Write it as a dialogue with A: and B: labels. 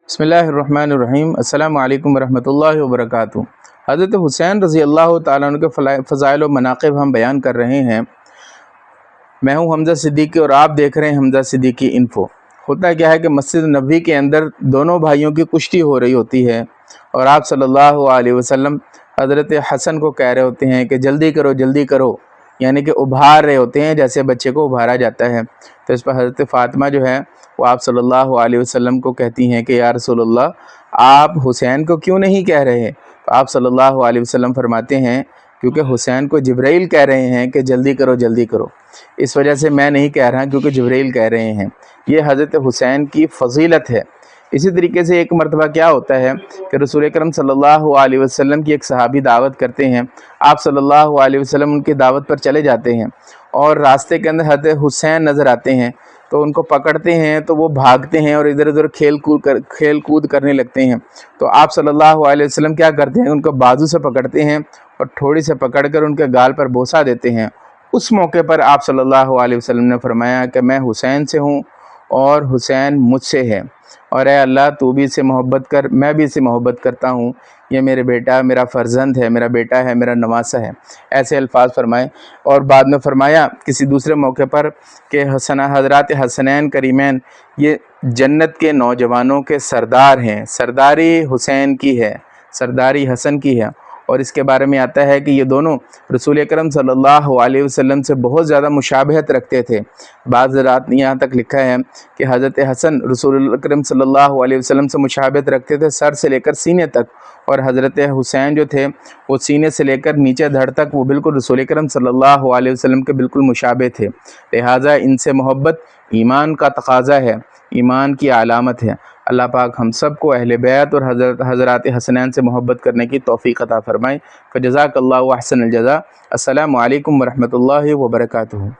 A: बिस्मिल्लाहिर्रहमानिर्रहीम। अस्सलामु अलैकुम वरहमतुल्लाहि वबरकातुहू। हज़रत हुसैन रज़ी अल्लाह तआला अन्हु के फ़ज़ाइल व मनाक़िब हम बयान कर रहे हैं। मैं हूँ हमज़ा सिद्दीकी और आप देख रहे हैं हमज़ा सिद्दीकी इन्फो। होता क्या है कि मस्जिद नबवी के अंदर दोनों भाइयों की कुश्ती हो रही होती है और आप सल्लल्लाहु अलैहि वसल्लम हज़रत हसन को कह रहे होते हैं कि जल्दी करो, यानी कि उभार रहे होते हैं जैसे बच्चे को उभारा जाता है। तो इस पर हज़रत फ़ातिमा जो है वो आप सल्लल्लाहु अलैहि वसल्लम को कहती हैं कि या रसूलल्लाह, आप हुसैन को क्यों नहीं कह रहे? तो आप सल्लल्लाहु अलैहि वसल्लम फरमाते हैं क्योंकि हुसैन को जिब्राइल कह रहे हैं कि जल्दी करो, इस वजह से मैं नहीं कह रहा क्योंकि जिब्राइल कह रहे हैं। ये हज़रत हुसैन की फ़जीलत है। इसी तरीके से एक मरतबा क्या होता है कि रसूल अकरम सल्लल्लाहु अलैहि वसल्लम की एक सहाबी दावत करते हैं। आप सल्लल्लाहु अलैहि वसल्लम उनकी दावत पर चले जाते हैं और रास्ते के अंदर हज़रत हुसैन नज़र आते हैं तो उनको पकड़ते हैं, तो वो भागते हैं और इधर उधर खेल कूद करने लगते हैं। तो आप सल्लल्लाहु अलैहि वसल्लम क्या करते हैं, उनको बाजू से पकड़ते हैं और थोड़ी से पकड़कर उनके गाल पर बोसा देते हैं। उस मौके पर आप सल्लल्लाहु अलैहि वसल्लम ने फरमाया कि मैं हुसैन से हूँ और हुसैन मुझसे है, और ए अल्लाह तू भी इससे मोहब्बत कर, मैं भी इससे मोहब्बत करता हूँ। ये मेरे बेटा, मेरा फ़र्जंद है, मेरा बेटा है, मेरा नवासा है। ऐसे अल्फाज फरमाए। और बाद में फरमाया किसी दूसरे मौके पर कि हज़रात हसनैन करीमैन ये जन्नत के नौजवानों के सरदार हैं, सरदारी हुसैन की है, सरदारी हसन की है। और इसके बारे में आता है कि ये दोनों रसूल अकरम सल्लल्लाहु अलैहि वसल्लम से बहुत ज़्यादा मुशाबहत रखते थे। बाज़ रात यहाँ तक लिखा है कि हज़रत हसन रसूल अकरम सल्लल्लाहु अलैहि वसल्लम से मुशाबहत रखते थे सर से लेकर सीने तक, और हज़रत हुसैन जो थे वो सीने से लेकर नीचे धड़ तक वो बिल्कुल रसूल अकरम सल्लल्लाहु अलैहि वसल्लम के बिल्कुल मुशाबह थे। लिहाजा इनसे मोहब्बत ईमान का तकाज़ा है, ईमान की अलामत है। अल्लाह पाक हम सब को अहले बैत और हज़रात हसनैन से मोहब्बत करने की तौफ़ीक़ अता फ़रमाए। फ़जज़ाकल्लाहु अहसनल जज़ा। अस्सलामु अलैकुम वरहमतुल्लाहि वबरकातुहू।